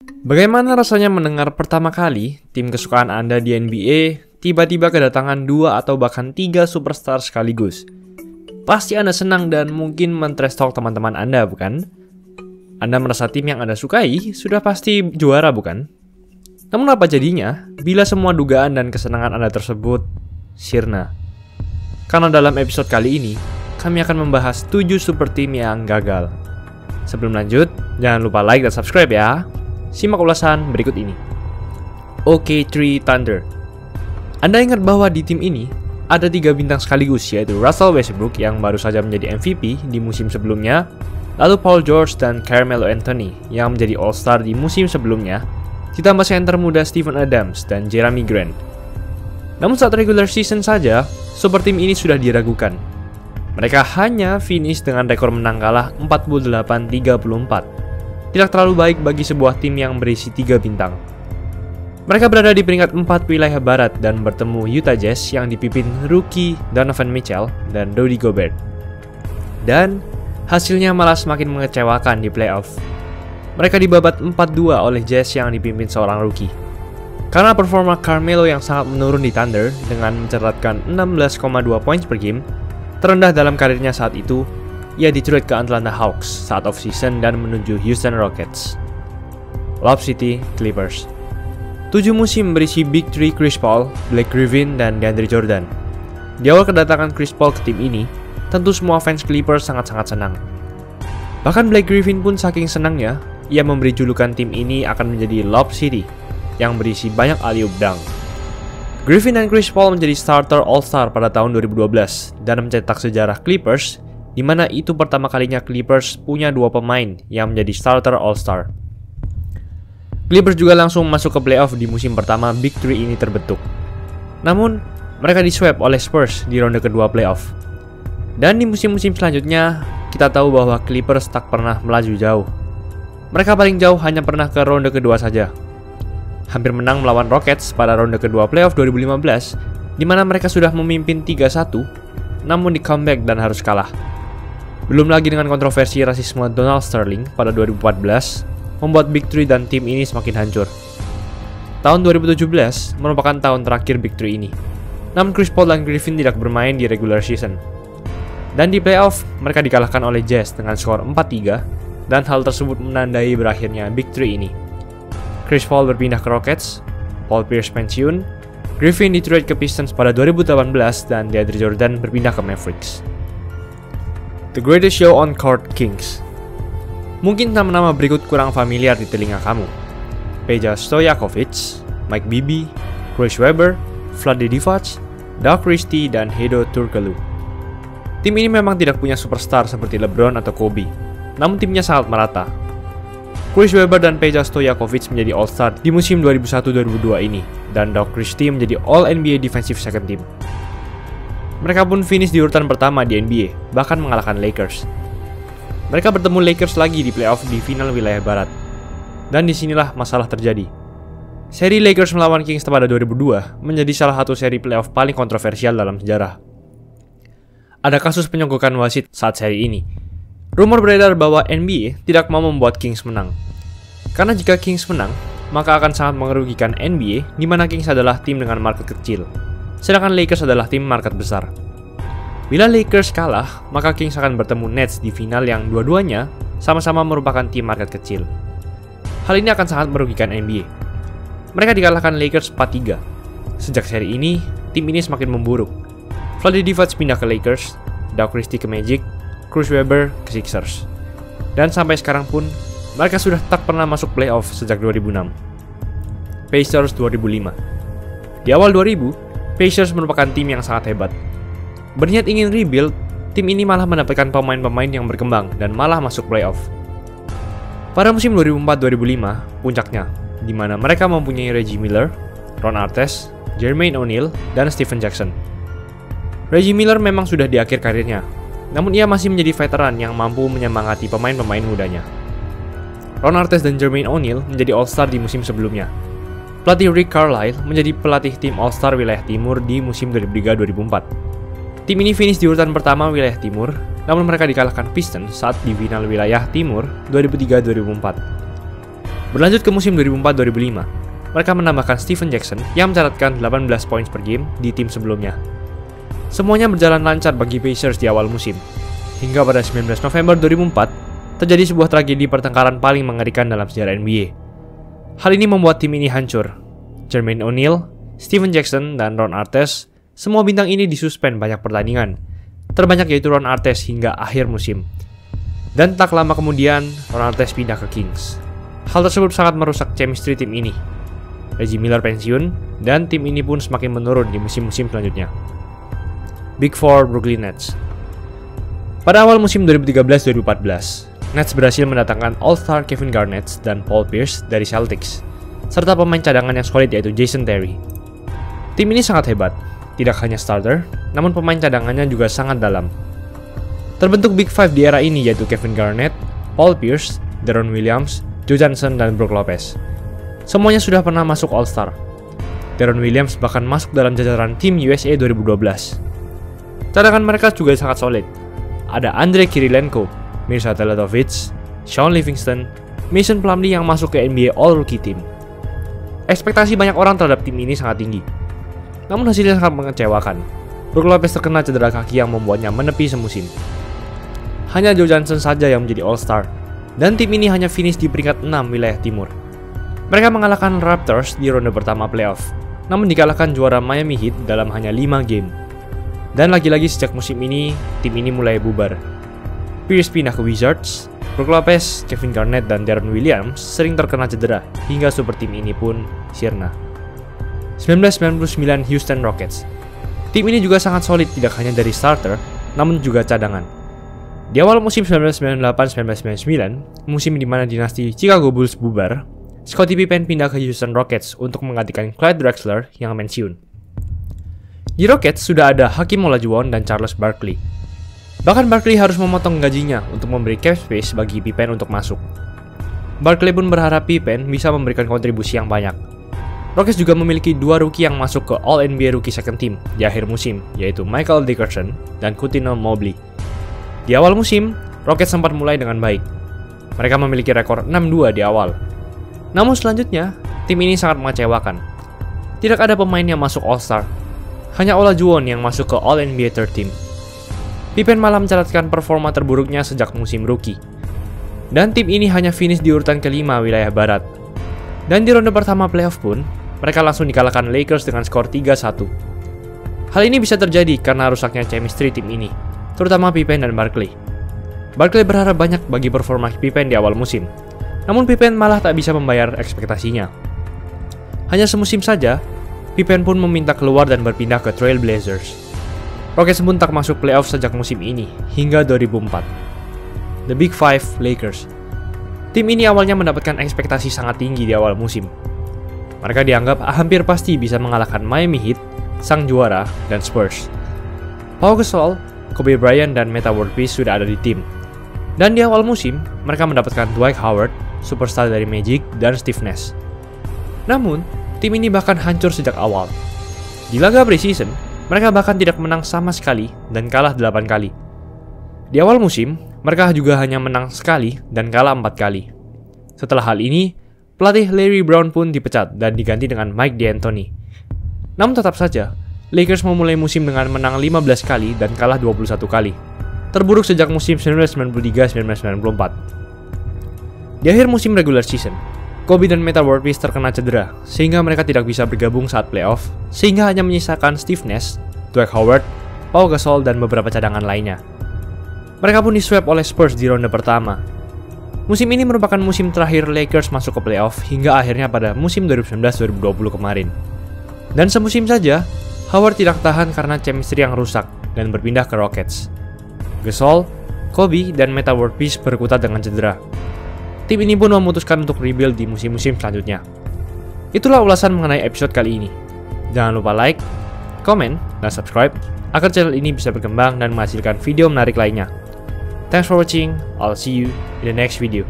Bagaimana rasanya mendengar pertama kali tim kesukaan Anda di NBA tiba-tiba kedatangan 2 atau bahkan 3 superstar sekaligus? Pasti Anda senang dan mungkin men-trash talk teman-teman Anda, bukan? Anda merasa tim yang Anda sukai sudah pasti juara, bukan? Namun apa jadinya bila semua dugaan dan kesenangan Anda tersebut sirna? Karena dalam episode kali ini, kami akan membahas 7 super tim yang gagal. Sebelum lanjut, jangan lupa like dan subscribe ya. Simak ulasan berikut ini. OK3 Thunder. Anda ingat bahwa di tim ini ada 3 bintang sekaligus, yaitu Russell Westbrook yang baru saja menjadi MVP di musim sebelumnya, lalu Paul George dan Carmelo Anthony yang menjadi All-Star di musim sebelumnya, ditambah center muda Steven Adams dan Jeremy Grant. Namun saat regular season saja, super tim ini sudah diragukan. Mereka hanya finish dengan rekor menang kalah 48-34. Tidak terlalu baik bagi sebuah tim yang berisi 3 bintang. Mereka berada di peringkat 4 wilayah barat dan bertemu Utah Jazz yang dipimpin rookie Donovan Mitchell dan Rudy Gobert. Dan hasilnya malah semakin mengecewakan di playoff. Mereka dibabat 4-2 oleh Jazz yang dipimpin seorang rookie. Karena performa Carmelo yang sangat menurun di Thunder dengan mencatatkan 16,2 points per game, terendah dalam karirnya saat itu, ia di-trade ke Atlanta Hawks saat off-season dan menuju Houston Rockets. Lob City Clippers. 7 musim berisi Big Three Chris Paul, Blake Griffin, dan DeAndre Jordan. Di awal kedatangan Chris Paul ke tim ini, tentu semua fans Clippers sangat-sangat senang. Bahkan Blake Griffin pun saking senangnya, ia memberi julukan tim ini akan menjadi Lob City, yang berisi banyak alley-oop dunk. Griffin dan Chris Paul menjadi starter All-Star pada tahun 2012 dan mencetak sejarah Clippers, di mana itu pertama kalinya Clippers punya 2 pemain yang menjadi starter All-Star. Clippers juga langsung masuk ke playoff di musim pertama Big Three ini terbentuk. Namun, mereka disweep oleh Spurs di ronde kedua playoff. Dan di musim-musim selanjutnya, kita tahu bahwa Clippers tak pernah melaju jauh. Mereka paling jauh hanya pernah ke ronde kedua saja. Hampir menang melawan Rockets pada ronde kedua playoff 2015, di mana mereka sudah memimpin 3-1, namun di comeback dan harus kalah. Belum lagi dengan kontroversi rasisme Donald Sterling pada 2014, membuat Big Three dan tim ini semakin hancur. Tahun 2017 merupakan tahun terakhir Big Three ini. Namun Chris Paul dan Griffin tidak bermain di regular season. Dan di playoff, mereka dikalahkan oleh Jazz dengan skor 4-3, dan hal tersebut menandai berakhirnya Big Three ini. Chris Paul berpindah ke Rockets, Paul Pierce pensiun, Griffin di-trade ke Pistons pada 2018, dan DeAndre Jordan berpindah ke Mavericks. The Greatest Show on Court Kings. Mungkin nama-nama berikut kurang familiar di telinga kamu. Peja Stojakovic, Mike Bibby, Chris Webber, Vlade Divac, Doug Christie, dan Hedo Turkoglu. Tim ini memang tidak punya superstar seperti LeBron atau Kobe, namun timnya sangat merata. Chris Webber dan Peja Stojakovic menjadi All-Star di musim 2001-2002 ini, dan Doug Christie menjadi All-NBA Defensive Second Team. Mereka pun finish di urutan pertama di NBA, bahkan mengalahkan Lakers. Mereka bertemu Lakers lagi di playoff di final wilayah barat. Dan disinilah masalah terjadi. Seri Lakers melawan Kings pada 2002 menjadi salah satu seri playoff paling kontroversial dalam sejarah. Ada kasus penyogokkan wasit saat seri ini. Rumor beredar bahwa NBA tidak mau membuat Kings menang. Karena jika Kings menang, maka akan sangat merugikan NBA, di mana Kings adalah tim dengan market kecil, sedangkan Lakers adalah tim market besar. Bila Lakers kalah, maka Kings akan bertemu Nets di final yang dua-duanya sama-sama merupakan tim market kecil. Hal ini akan sangat merugikan NBA. Mereka dikalahkan Lakers 4-3. Sejak seri ini, tim ini semakin memburuk. Vlade Divac pindah ke Lakers, Doug Christie ke Magic, Chris Webber ke Sixers. Dan sampai sekarang pun, mereka sudah tak pernah masuk playoff sejak 2006. Pacers 2005. Di awal 2000, Pacers merupakan tim yang sangat hebat. Berniat ingin rebuild, tim ini malah mendapatkan pemain-pemain yang berkembang dan malah masuk playoff. Pada musim 2004-2005, puncaknya, di mana mereka mempunyai Reggie Miller, Ron Artest, Jermaine O'Neal, dan Stephen Jackson. Reggie Miller memang sudah di akhir karirnya, namun ia masih menjadi veteran yang mampu menyemangati pemain-pemain mudanya. Ron Artest dan Jermaine O'Neal menjadi All-Star di musim sebelumnya. Pelatih Rick Carlisle menjadi pelatih tim All-Star wilayah timur di musim 2003-2004. Tim ini finish di urutan pertama wilayah timur, namun mereka dikalahkan Pistons saat di final wilayah timur 2003-2004. Berlanjut ke musim 2004-2005, mereka menambahkan Stephen Jackson yang mencatatkan 18 poin per game di tim sebelumnya. Semuanya berjalan lancar bagi Pacers di awal musim. Hingga pada 19 November 2004, terjadi sebuah tragedi pertengkaran paling mengerikan dalam sejarah NBA. Hal ini membuat tim ini hancur. Jermaine O'Neal, Stephen Jackson, dan Ron Artest, semua bintang ini disuspend banyak pertandingan. Terbanyak yaitu Ron Artest hingga akhir musim. Dan tak lama kemudian, Ron Artest pindah ke Kings. Hal tersebut sangat merusak chemistry tim ini. Reggie Miller pensiun, dan tim ini pun semakin menurun di musim-musim selanjutnya. Big Four Brooklyn Nets. Pada awal musim 2013-2014, Nets berhasil mendatangkan All-Star Kevin Garnett dan Paul Pierce dari Celtics, serta pemain cadangan yang solid yaitu Jason Terry. Tim ini sangat hebat, tidak hanya starter, namun pemain cadangannya juga sangat dalam. Terbentuk Big Five di era ini yaitu Kevin Garnett, Paul Pierce, Deron Williams, Joe Johnson, dan Brook Lopez. Semuanya sudah pernah masuk All-Star. Deron Williams bahkan masuk dalam jajaran tim USA 2012. Cadangan mereka juga sangat solid. Ada Andre Kirilenko, Mirza Teletovic, Sean Livingston, Mason Plumlee yang masuk ke NBA All-Rookie Team. Ekspektasi banyak orang terhadap tim ini sangat tinggi. Namun hasilnya sangat mengecewakan. Brook Lopez terkena cedera kaki yang membuatnya menepi semusim. Hanya Joe Johnson saja yang menjadi All-Star, dan tim ini hanya finish di peringkat 6 wilayah timur. Mereka mengalahkan Raptors di ronde pertama playoff, namun dikalahkan juara Miami Heat dalam hanya 5 game. Dan lagi-lagi sejak musim ini, tim ini mulai bubar. Pierce pindah ke Wizards, Brook Lopez, Kevin Garnett, dan Deron Williams sering terkena cedera, hingga super tim ini pun sirna. 1999 Houston Rockets. Tim ini juga sangat solid tidak hanya dari starter, namun juga cadangan. Di awal musim 1998-1999, musim di mana dinasti Chicago Bulls bubar, Scottie Pippen pindah ke Houston Rockets untuk menggantikan Clyde Drexler yang pensiun. Di Rockets sudah ada Hakeem Olajuwon dan Charles Barkley. Bahkan Barkley harus memotong gajinya untuk memberi cap space bagi Pippen untuk masuk. Barkley pun berharap Pippen bisa memberikan kontribusi yang banyak. Rockets juga memiliki 2 rookie yang masuk ke All-NBA Rookie Second Team di akhir musim, yaitu Michael Dickerson dan Coutinho Mobley. Di awal musim, Rockets sempat mulai dengan baik. Mereka memiliki rekor 6-2 di awal. Namun selanjutnya, tim ini sangat mengecewakan. Tidak ada pemain yang masuk All-Star. Hanya Olajuwon yang masuk ke All-NBA Third Team. Pippen malah mencatatkan performa terburuknya sejak musim rookie. Dan tim ini hanya finish di urutan kelima wilayah barat. Dan di ronde pertama playoff pun, mereka langsung dikalahkan Lakers dengan skor 3-1. Hal ini bisa terjadi karena rusaknya chemistry tim ini, terutama Pippen dan Barkley. Barkley berharap banyak bagi performa Pippen di awal musim. Namun Pippen malah tak bisa membayar ekspektasinya. Hanya semusim saja, Pippen pun meminta keluar dan berpindah ke Trail Blazers. Rockets pun tak masuk playoff sejak musim ini, hingga 2004. The Big Five Lakers. Tim ini awalnya mendapatkan ekspektasi sangat tinggi di awal musim. Mereka dianggap hampir pasti bisa mengalahkan Miami Heat, sang juara, dan Spurs. Pau Gasol, Kobe Bryant, dan Metta World Peace sudah ada di tim. Dan di awal musim, mereka mendapatkan Dwight Howard, superstar dari Magic, dan Steve Nash. Namun, tim ini bahkan hancur sejak awal. Di laga preseason, mereka bahkan tidak menang sama sekali dan kalah 8 kali. Di awal musim, mereka juga hanya menang sekali dan kalah 4 kali. Setelah hal ini, pelatih Larry Brown pun dipecat dan diganti dengan Mike D'Antoni. Namun tetap saja, Lakers memulai musim dengan menang 15 kali dan kalah 21 kali. Terburuk sejak musim 1993-1994. Di akhir musim regular season, Kobe dan Metta World Peace terkena cedera, sehingga mereka tidak bisa bergabung saat playoff, sehingga hanya menyisakan Steve Nash, Dwight Howard, Pau Gasol, dan beberapa cadangan lainnya. Mereka pun diswep oleh Spurs di ronde pertama. Musim ini merupakan musim terakhir Lakers masuk ke playoff hingga akhirnya pada musim 2019-2020 kemarin. Dan semusim saja, Howard tidak tahan karena chemistry yang rusak dan berpindah ke Rockets. Gasol, Kobe, dan Metta World Peace berkutat dengan cedera. Tim ini pun memutuskan untuk rebuild di musim-musim selanjutnya. Itulah ulasan mengenai episode kali ini. Jangan lupa like, komen, dan subscribe agar channel ini bisa berkembang dan menghasilkan video menarik lainnya. Thanks for watching, I'll see you in the next video.